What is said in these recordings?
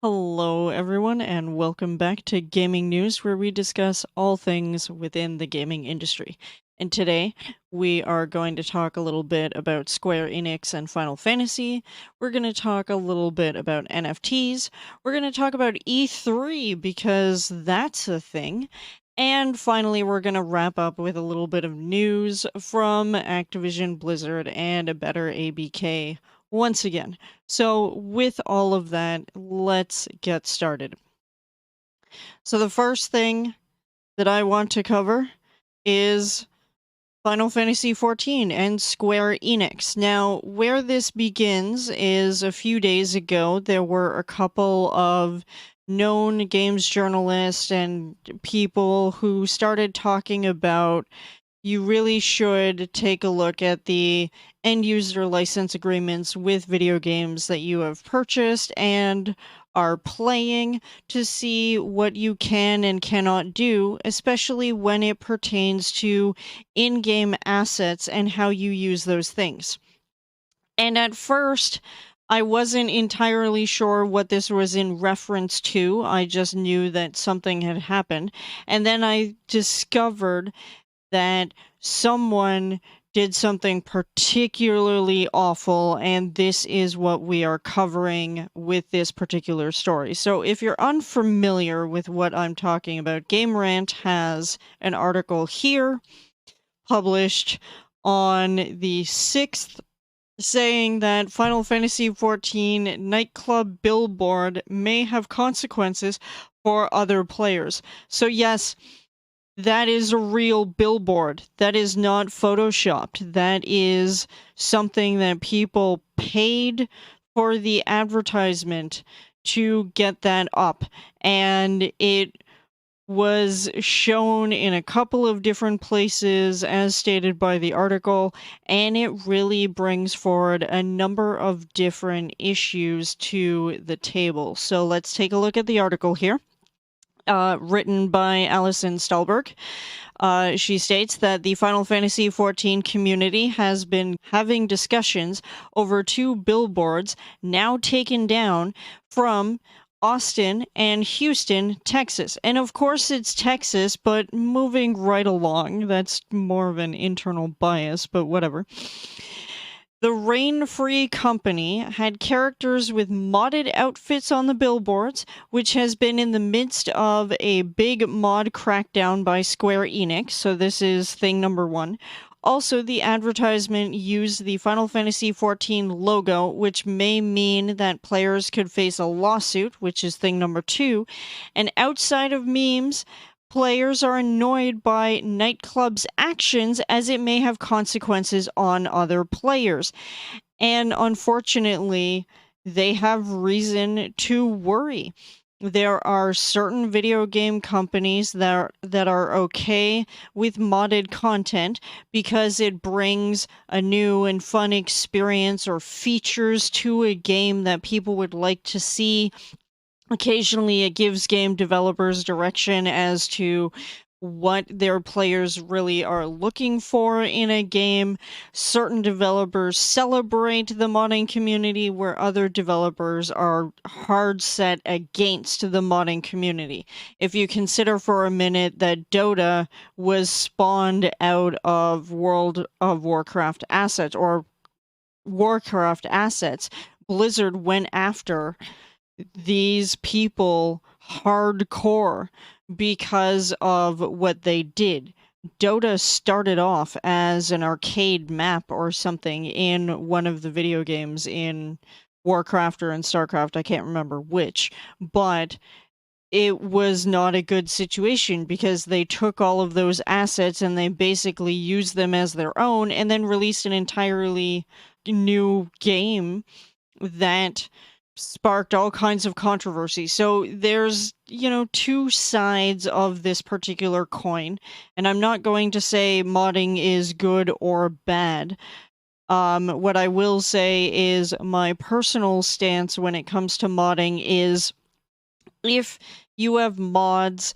Hello, everyone, and welcome back to Gaming News, where we discuss all things within the gaming industry. And today, we are going to talk a little bit about Square Enix and Final Fantasy. We're going to talk a little bit about NFTs. We're going to talk about E3 because that's a thing. And finally, we're going to wrap up with a little bit of news from Activision Blizzard and A Better ABK once again. So, with all of that, let's get started. So, the first thing that I want to cover is Final Fantasy XIV and Square Enix. Now, where this begins is a few days ago, there were a couple of known games journalists and people who started talking about you really should take a look at the end user license agreements with video games that you have purchased and are playing to see what you can and cannot do, especially when it pertains to in-game assets and how you use those things. And at first, I wasn't entirely sure what this was in reference to. I just knew that something had happened. And then I discovered that someone did something particularly awful, and this is what we are covering with this particular story. So if you're unfamiliar with what I'm talking about, Game Rant has an article here published on the 6th saying that Final Fantasy XIV nightclub billboard may have consequences for other players. So yes, that is a real billboard. That is not photoshopped. That is something that people paid for the advertisement to get that up. And it was shown in a couple of different places as stated by the article, and it really brings forward a number of different issues to the table. So let's take a look at the article here. Written by Alison Stahlberg. She states that the Final Fantasy XIV community has been having discussions over two billboards now taken down from Austin and Houston, Texas. And of course it's Texas, but moving right along. That's more of an internal bias, but whatever. The Rain-Free Company had characters with modded outfits on the billboards, which has been in the midst of a big mod crackdown by Square Enix, so this is thing number one. Also, the advertisement used the Final Fantasy XIV logo, which may mean that players could face a lawsuit, which is thing number two. And outside of memes, players are annoyed by nightclub's actions as it may have consequences on other players. And unfortunately, they have reason to worry. There are certain video game companies that are okay with modded content because it brings a new and fun experience or features to a game that people would like to see. Occasionally, it gives game developers direction as to what their players really are looking for in a game. Certain developers celebrate the modding community, where other developers are hard set against the modding community. If you consider for a minute that Dota was spawned out of World of Warcraft assets, or Warcraft assets, Blizzard went after these people hardcore because of what they did. Dota started off as an arcade map or something in one of the video games in Warcraft or in StarCraft, I can't remember which, but it was not a good situation because they took all of those assets and they basically used them as their own and then released an entirely new game that sparked all kinds of controversy. So there's, two sides of this particular coin, and I'm not going to say modding is good or bad. What I will say is my personal stance when it comes to modding is if you have mods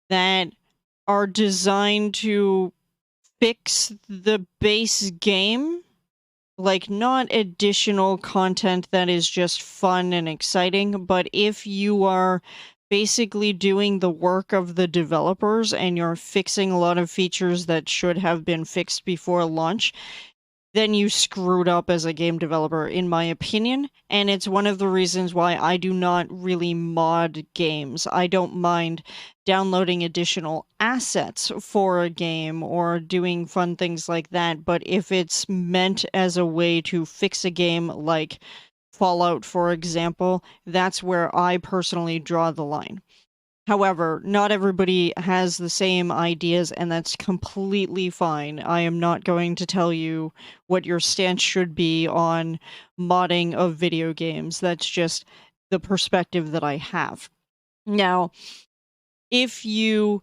that are designed to fix the base game, Like, not additional content that is just fun and exciting, but if you are basically doing the work of the developers and you're fixing a lot of features that should have been fixed before launch, then you screwed up as a game developer, in my opinion. And it's one of the reasons why I do not really mod games. I don't mind downloading additional assets for a game or doing fun things like that. But if it's meant as a way to fix a game like Fallout, for example, that's where I personally draw the line. However, not everybody has the same ideas, and that's completely fine. I am not going to tell you what your stance should be on modding of video games. That's just the perspective that I have. Now, if you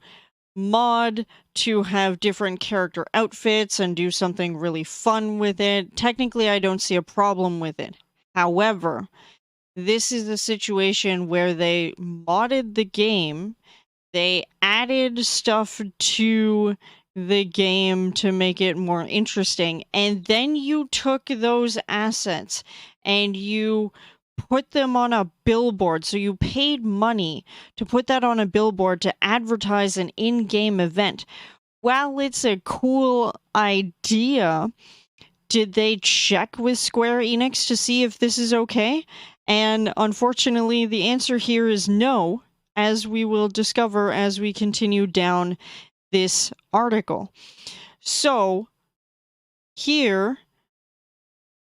mod to have different character outfits and do something really fun with it, technically I don't see a problem with it. However, this is a situation where they modded the game, they added stuff to the game to make it more interesting, and then you took those assets and you put them on a billboard. So you paid money to put that on a billboard to advertise an in-game event. While it's a cool idea, did they check with Square Enix to see if this is okay? And unfortunately, the answer here is no, as we will discover as we continue down this article. So, here,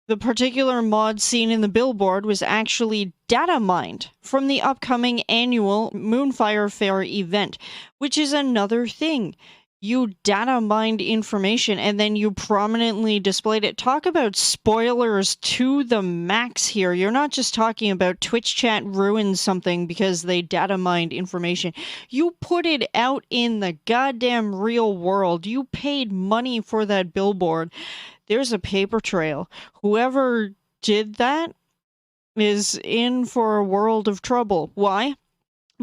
the particular mod seen in the billboard was actually data mined from the upcoming annual Moonfire Fair event, which is another thing. You data mined information and then you prominently displayed it. Talk about spoilers to the max here. You're not just talking about Twitch chat ruined something because they data mined information. You put it out in the goddamn real world. You paid money for that billboard. There's a paper trail. Whoever did that is in for a world of trouble. Why?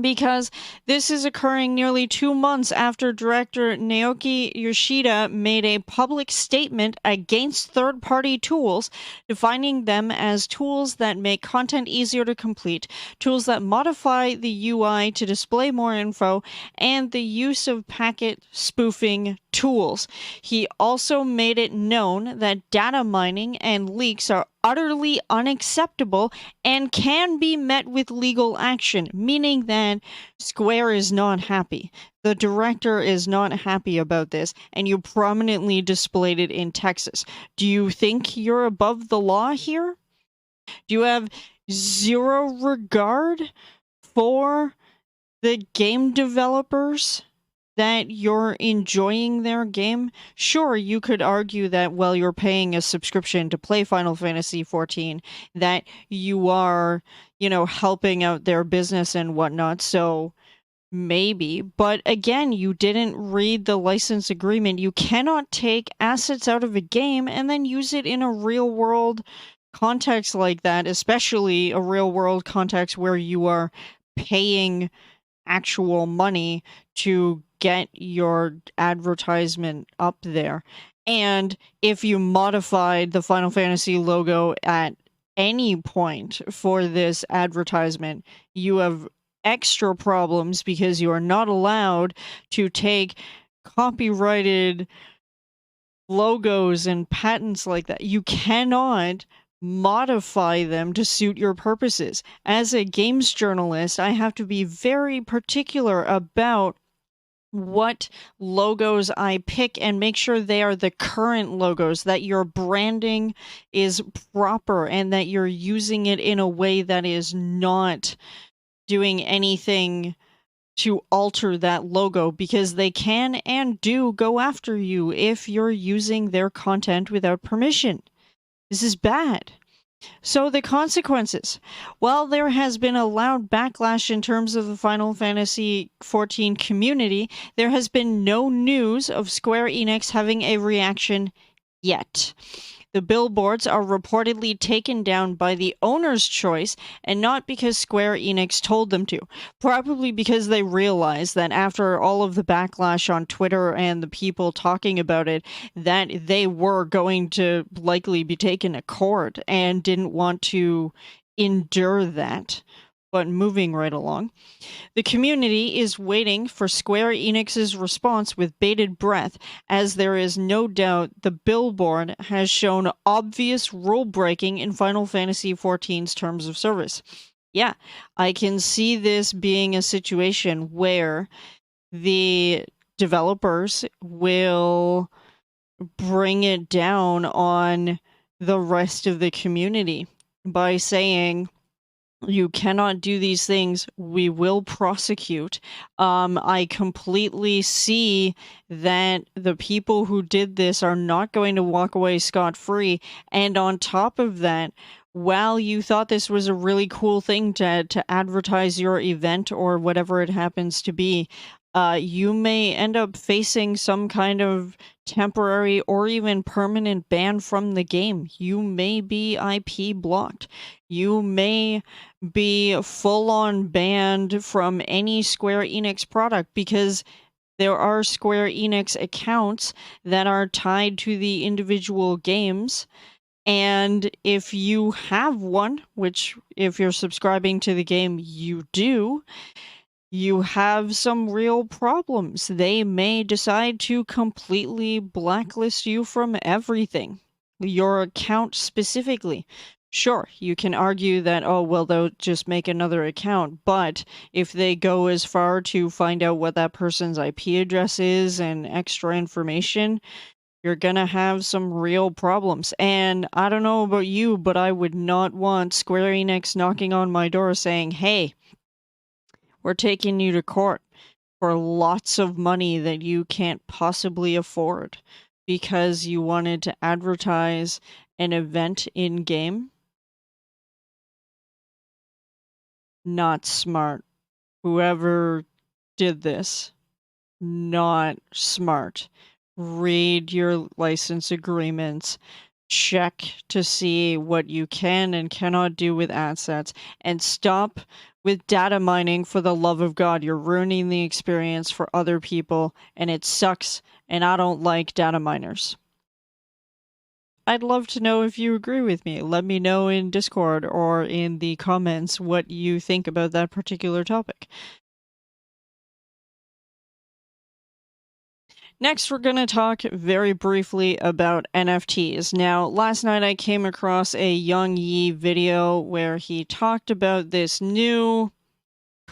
Because this is occurring nearly 2 months after director Naoki Yoshida made a public statement against third-party tools, defining them as tools that make content easier to complete, tools that modify the UI to display more info, and the use of packet spoofing tools. He also made it known that data mining and leaks are utterly unacceptable and can be met with legal action, meaning that Square is not happy. The director is not happy about this, and you prominently displayed it in Texas. Do you think you're above the law here? Do you have zero regard for the game developers that you're enjoying their game? Sure, you could argue that, well, you're paying a subscription to play Final Fantasy XIV, that you are, helping out their business and whatnot, so maybe. But again, you didn't read the license agreement. You cannot take assets out of a game and then use it in a real-world context like that, especially a real-world context where you are paying actual money to get your advertisement up there. And if you modified the Final Fantasy logo at any point for this advertisement, you have extra problems because you are not allowed to take copyrighted logos and patents like that. You cannot modify them to suit your purposes. As a games journalist, I have to be very particular about what logos I pick and make sure they are the current logos, that your branding is proper and that you're using it in a way that is not doing anything to alter that logo, because they can and do go after you if you're using their content without permission. This is bad. So the consequences. While there has been a loud backlash in terms of the Final Fantasy XIV community, there has been no news of Square Enix having a reaction yet. The billboards are reportedly taken down by the owner's choice and not because Square Enix told them to. Probably because they realized that after all of the backlash on Twitter and the people talking about it, that they were going to likely be taken to court and didn't want to endure that. But moving right along. The community is waiting for Square Enix's response with bated breath, as there is no doubt the billboard has shown obvious rule-breaking in Final Fantasy XIV's terms of service. Yeah, I can see this being a situation where the developers will bring it down on the rest of the community by saying, you cannot do these things. We will prosecute. I completely see that the people who did this are not going to walk away scot-free. And on top of that, while you thought this was a really cool thing to advertise your event or whatever it happens to be, you may end up facing some kind of temporary or even permanent ban from the game. You may be IP blocked. You may be full-on banned from any Square Enix product because there are Square Enix accounts that are tied to the individual games. And if you have one, which if you're subscribing to the game, you do, you have some real problems. They may decide to completely blacklist you from everything, your account specifically. Sure, you can argue that, oh, well, they'll just make another account, but if they go as far to find out what that person's IP address is and extra information, you're gonna have some real problems. And I don't know about you, but I would not want Square Enix knocking on my door saying, hey, we're taking you to court for lots of money that you can't possibly afford because you wanted to advertise an event in-game. Not smart. Whoever did this, not smart. Read your license agreements. Check to see what you can and cannot do with assets. And stop with data mining, for the love of God. You're ruining the experience for other people, and it sucks, and I don't like data miners. I'd love to know if you agree with me. Let me know in Discord or in the comments what you think about that particular topic. Next, we're going to talk very briefly about NFTs. Now, last night I came across a YongYea video where he talked about this new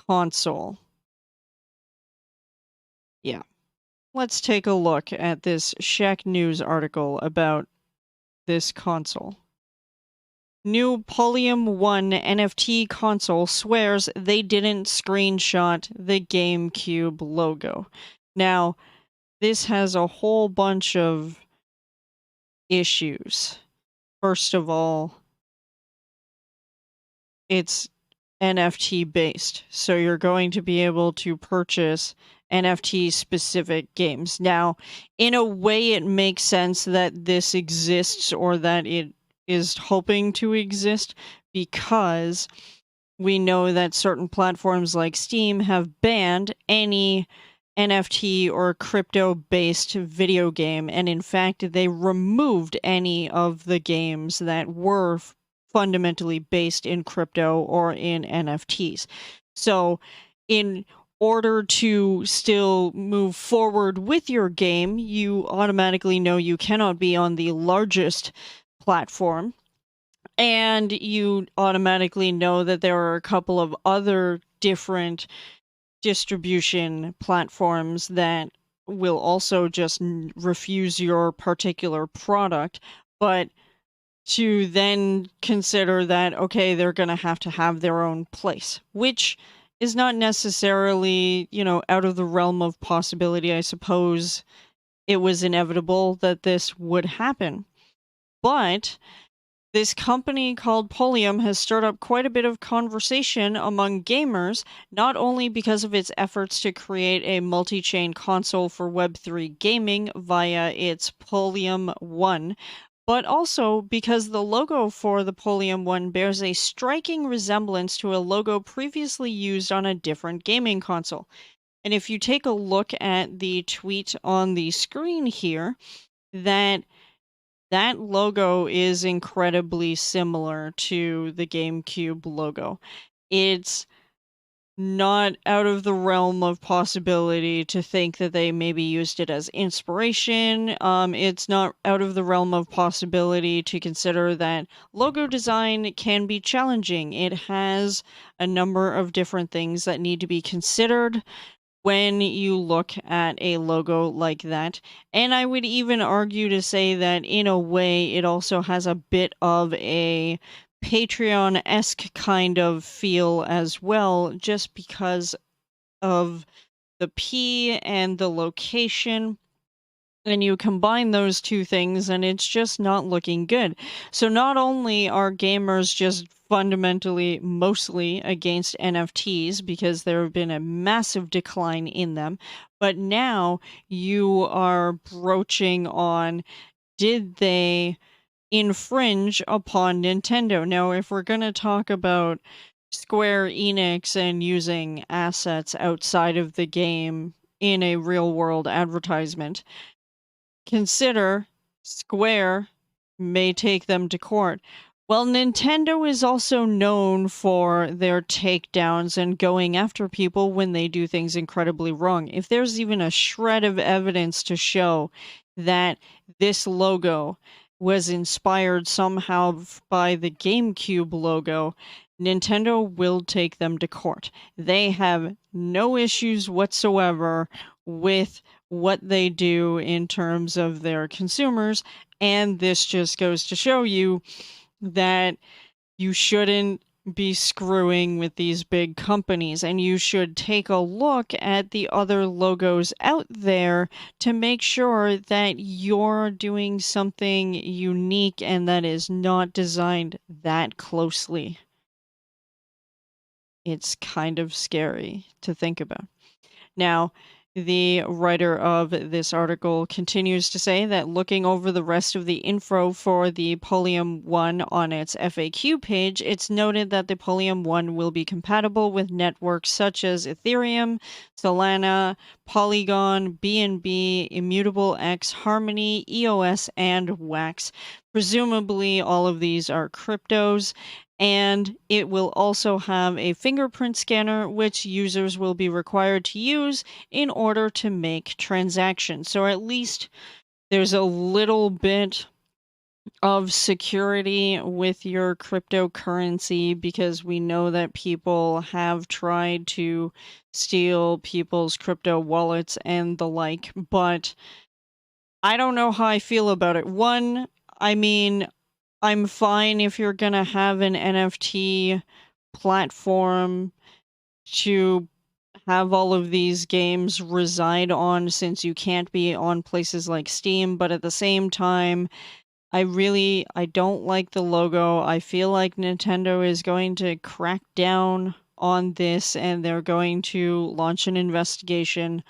console. Yeah. Let's take a look at this Shack News article about this console. New Polium 1 NFT console swears they didn't screenshot the GameCube logo. Now, this has a whole bunch of issues. First of all, it's NFT based, so you're going to be able to purchase NFT specific games. Now, in a way, it makes sense that this exists or that it is hoping to exist because we know that certain platforms like Steam have banned any NFT or crypto-based video game, and in fact, they removed any of the games that were fundamentally based in crypto or in NFTs. So, in order to still move forward with your game, you automatically know you cannot be on the largest platform, and you automatically know that there are a couple of other different distribution platforms that will also just refuse your particular product, but to then consider that, okay, they're going to have their own place, which is not necessarily, out of the realm of possibility. I suppose it was inevitable that this would happen. But this company called Polium has stirred up quite a bit of conversation among gamers, not only because of its efforts to create a multi-chain console for Web3 gaming via its Polium 1, but also because the logo for the Polium one bears a striking resemblance to a logo previously used on a different gaming console. And if you take a look at the tweet on the screen here, that logo is incredibly similar to the GameCube logo. It's not out of the realm of possibility to think that they maybe used it as inspiration. It's not out of the realm of possibility to consider that logo design can be challenging. It has a number of different things that need to be considered when you look at a logo like that. And I would even argue to say that in a way it also has a bit of a Patreon-esque kind of feel as well, just because of the P and the location. And you combine those two things and it's just not looking good. So not only are gamers just fundamentally mostly against NFTs because there have been a massive decline in them, but now you are broaching on, did they infringe upon Nintendo? Now, if we're going to talk about Square Enix and using assets outside of the game in a real-world advertisement, consider Square may take them to court. Well, Nintendo is also known for their takedowns and going after people when they do things incredibly wrong. If there's even a shred of evidence to show that this logo was inspired somehow by the GameCube logo, Nintendo will take them to court. They have no issues whatsoever with what they do in terms of their consumers, and this just goes to show you that you shouldn't be screwing with these big companies, and you should take a look at the other logos out there to make sure that you're doing something unique and that is not designed that closely. It's kind of scary to think about. Now, the writer of this article continues to say that looking over the rest of the info for the Polium 1 on its FAQ page, it's noted that the Polium 1 will be compatible with networks such as Ethereum, Solana, Polygon, BNB, Immutable X, Harmony, EOS, and Wax. Presumably, all of these are cryptos. And it will also have a fingerprint scanner, which users will be required to use in order to make transactions. So at least there's a little bit of security with your cryptocurrency, because we know that people have tried to steal people's crypto wallets and the like. But I don't know how I feel about it. One, I mean, I'm fine if you're going to have an NFT platform to have all of these games reside on, since you can't be on places like Steam, but at the same time, I don't like the logo. I feel like Nintendo is going to crack down on this and they're going to launch an investigation.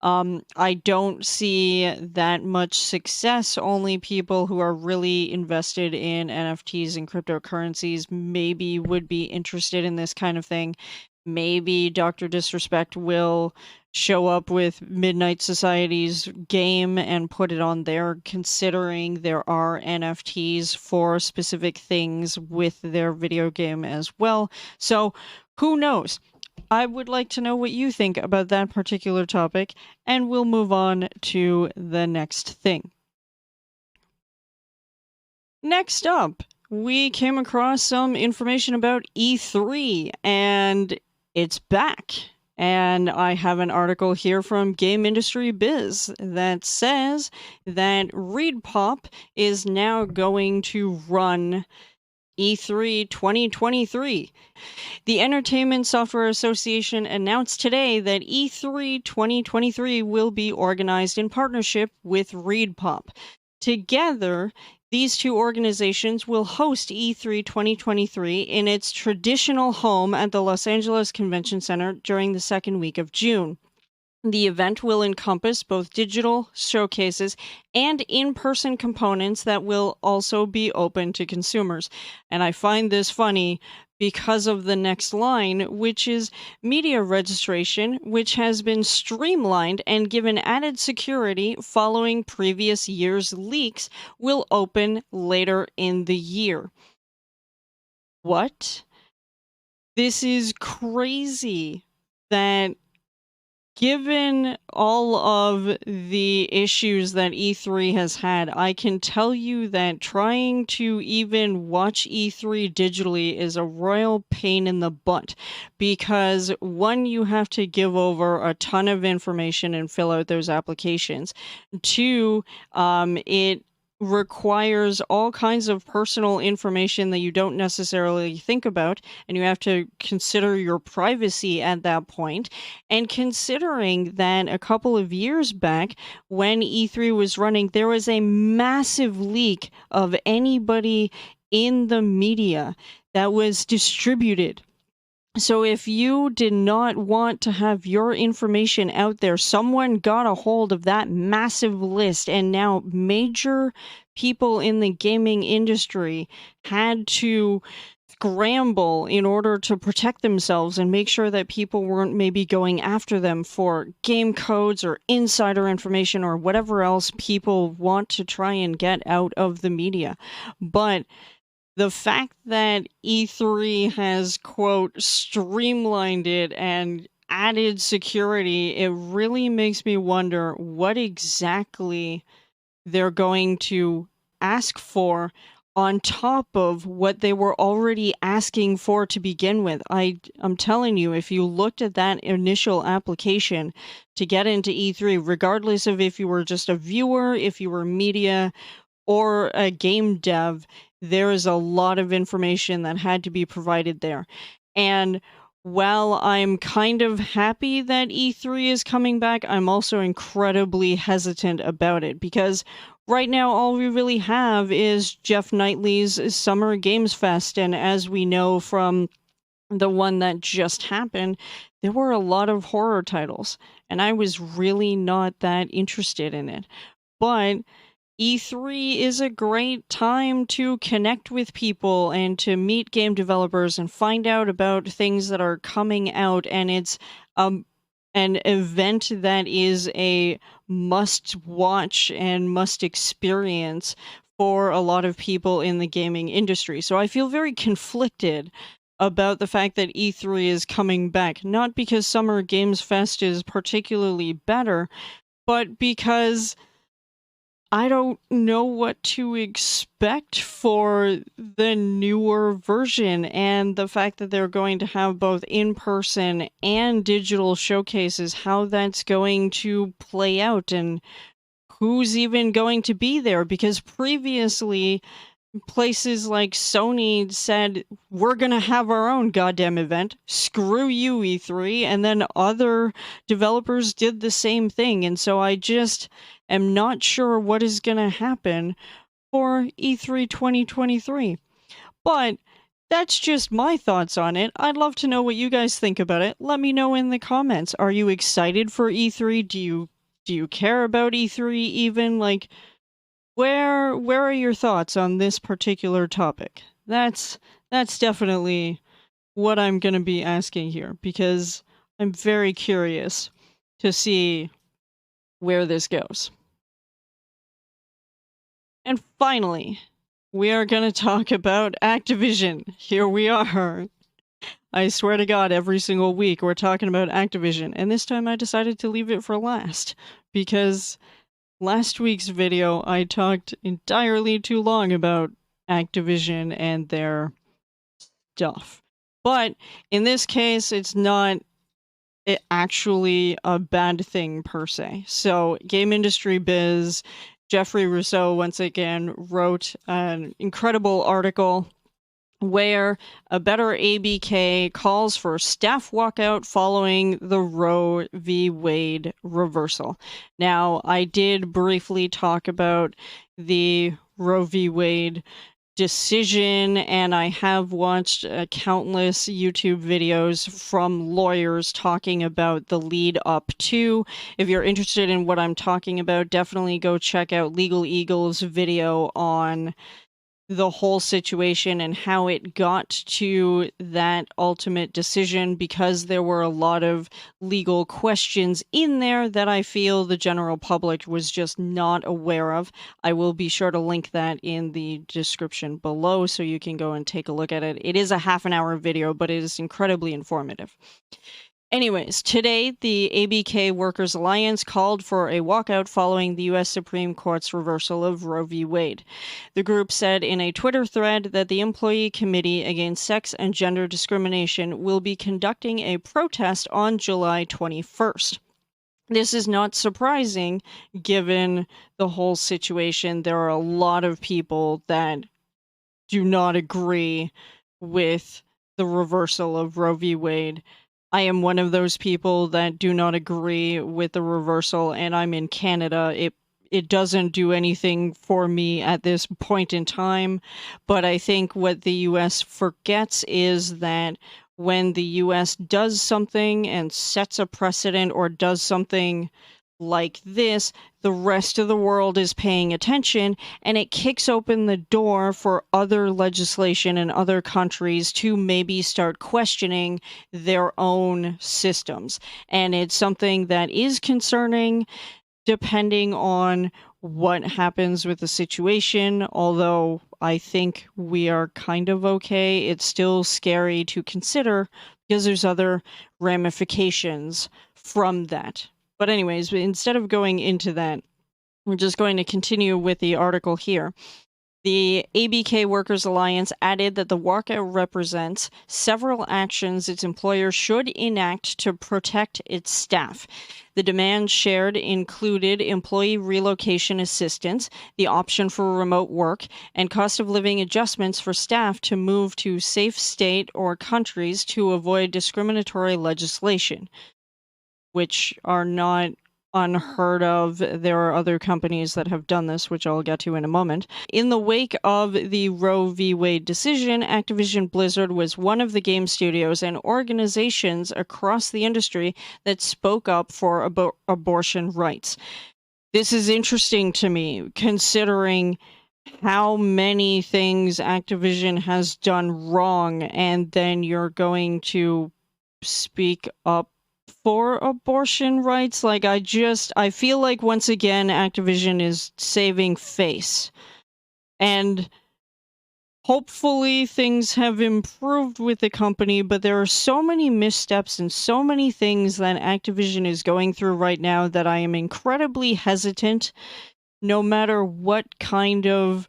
I don't see that much success. Only people who are really invested in NFTs and cryptocurrencies maybe would be interested in this kind of thing. Maybe Dr. Disrespect will show up with Midnight Society's game and put it on there, considering there are NFTs for specific things with their video game as well. So who knows? I would like to know what you think about that particular topic, and we'll move on to the next thing. Next up, we came across some information about E3, and it's back. And I have an article here from Game Industry Biz that says that ReedPop is now going to run E3 2023. The Entertainment Software Association announced today that E3 2023 will be organized in partnership with ReedPop. Together, these two organizations will host E3 2023 in its traditional home at the Los Angeles Convention Center during the second week of June. The event will encompass both digital showcases and in-person components that will also be open to consumers. And I find this funny because of the next line, which is media registration, which has been streamlined and given added security following previous year's leaks, will open later in the year. What? This is crazy that given all of the issues that E3 has had, I can tell you that trying to even watch E3 digitally is a royal pain in the butt because, one, you have to give over a ton of information and fill out those applications. Two, it requires all kinds of personal information that you don't necessarily think about, and you have to consider your privacy at that point. And considering that a couple of years back, when E3 was running, there was a massive leak of anybody in the media that was distributed. So if you did not want to have your information out there, someone got a hold of that massive list, and now major people in the gaming industry had to scramble in order to protect themselves and make sure that people weren't maybe going after them for game codes or insider information or whatever else people want to try and get out of the media. But the fact that E3 has, quote, streamlined it and added security, it really makes me wonder what exactly they're going to ask for on top of what they were already asking for to begin with. I'm telling you, if you looked at that initial application to get into E3, regardless of if you were just a viewer, if you were media, or a game dev, there is a lot of information that had to be provided there. And while I'm kind of happy that E3 is coming back, I'm also incredibly hesitant about it because right now all we really have is Jeff Knightley's Summer Games Fest. And as we know from the one that just happened, there were a lot of horror titles, and I was really not that interested in it. But E3 is a great time to connect with people and to meet game developers and find out about things that are coming out, and it's an event that is a must-watch and must-experience for a lot of people in the gaming industry. So I feel very conflicted about the fact that E3 is coming back, not because Summer Games Fest is particularly better, but because I don't know what to expect for the newer version, and the fact that they're going to have both in-person and digital showcases, how that's going to play out, and who's even going to be there, because previously places like Sony said, we're going to have our own goddamn event, screw you, E3, and then other developers did the same thing, and so I just am not sure what is going to happen for E3 2023. But that's just my thoughts on it. I'd love to know what you guys think about it. Let me know in the comments. Are you excited for E3? Do you care about E3 even? Like, where are your thoughts on this particular topic? That's definitely what I'm going to be asking here, because I'm very curious to see where this goes. And finally, we are going to talk about Activision. Here we are. I swear to God, every single week we're talking about Activision, and this time I decided to leave it for last, because last week's video, I talked entirely too long about Activision and their stuff. But in this case, it's not actually a bad thing per se. So, Game Industry Biz, Jeffrey Rousseau once again wrote an incredible article where A Better ABK calls for staff walkout following the Roe v. Wade reversal. Now, I did briefly talk about the Roe v. Wade decision, and I have watched countless YouTube videos from lawyers talking about the lead up to. If you're interested in what I'm talking about, definitely go check out LegalEagle's video on the whole situation and how it got to that ultimate decision, because there were a lot of legal questions in there that I feel the general public was just not aware of. I will be sure to link that in the description below so you can go and take a look at it. It is a half-an-hour video, but it is incredibly informative. Anyways, today the ABK Workers Alliance called for a walkout following the U.S. Supreme Court's reversal of Roe v. Wade. The group said in a Twitter thread that the Employee Committee Against Sex and Gender Discrimination will be conducting a protest on July 21st. This is not surprising given the whole situation. There are a lot of people that do not agree with the reversal of Roe v. Wade. I am one of those people that do not agree with the reversal, and I'm in Canada. It doesn't do anything for me at this point in time, but I think what the US forgets is that when the US does something and sets a precedent or does something like this, the rest of the world is paying attention, and it kicks open the door for other legislation in other countries to maybe start questioning their own systems. And it's something that is concerning depending on what happens with the situation. Although I think we are kind of okay, it's still scary to consider because there's other ramifications from that. But anyways, instead of going into that, we're just going to continue with the article here. The ABK Workers Alliance added that the walkout represents several actions its employer should enact to protect its staff. The demands shared included employee relocation assistance, the option for remote work, and cost of living adjustments for staff to move to safe state or countries to avoid discriminatory legislation, which are not unheard of. There are other companies that have done this, which I'll get to in a moment. In the wake of the Roe v. Wade decision, Activision Blizzard was one of the game studios and organizations across the industry that spoke up for abortion rights. This is interesting to me, considering how many things Activision has done wrong, and then you're going to speak up for abortion rights. Like, I feel like once again Activision is saving face, and hopefully things have improved with the company, but there are so many missteps and so many things that Activision is going through right now that I am incredibly hesitant, no matter what kind of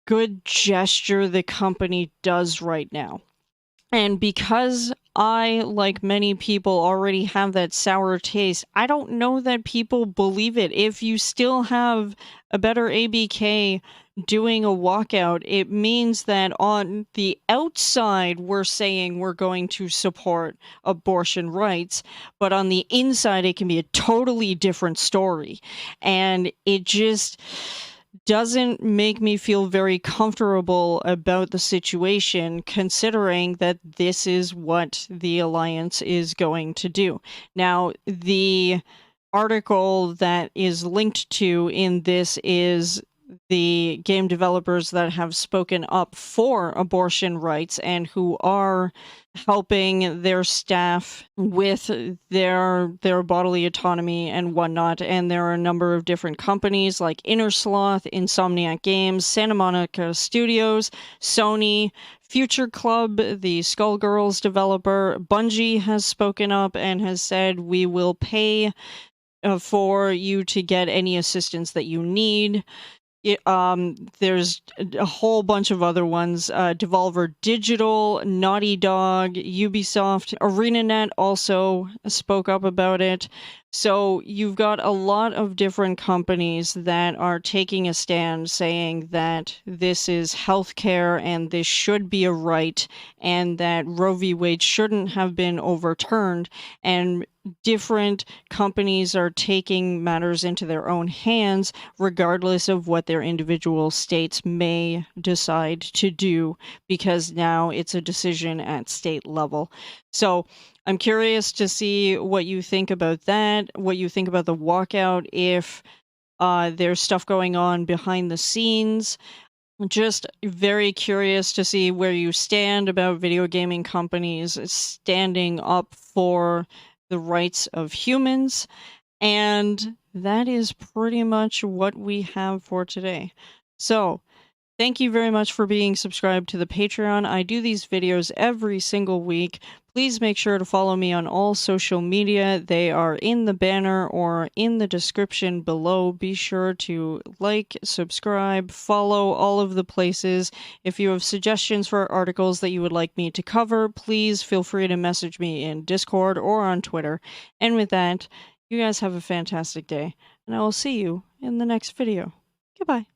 good gesture the company does right now. And because I, like many people, already have that sour taste, I don't know that people believe it. If you still have A Better ABK doing a walkout, it means that on the outside we're saying we're going to support abortion rights, but on the inside it can be a totally different story. And it just doesn't make me feel very comfortable about the situation, considering that this is what the Alliance is going to do. Now, the article that is linked to in this is the game developers that have spoken up for abortion rights and who are helping their staff with their bodily autonomy and whatnot. And there are a number of different companies like Innersloth, Insomniac Games, Santa Monica Studios, Sony, Future Club, the Skullgirls developer. Bungie has spoken up and has said, we will pay for you to get any assistance that you need. There's a whole bunch of other ones. Devolver Digital, Naughty Dog, Ubisoft, ArenaNet also spoke up about it. So you've got a lot of different companies that are taking a stand saying that this is healthcare and this should be a right, and that Roe v. Wade shouldn't have been overturned. And different companies are taking matters into their own hands, regardless of what their individual states may decide to do, because now it's a decision at state level. So I'm curious to see what you think about that, what you think about the walkout, if there's stuff going on behind the scenes. Just very curious to see where you stand about video gaming companies standing up for the rights of humans. And that is pretty much what we have for today. So, thank you very much for being subscribed to the Patreon. I do these videos every single week. Please make sure to follow me on all social media. They are in the banner or in the description below. Be sure to like, subscribe, follow all of the places. If you have suggestions for articles that you would like me to cover, please feel free to message me in Discord or on Twitter. And with that, you guys have a fantastic day, and I will see you in the next video. Goodbye.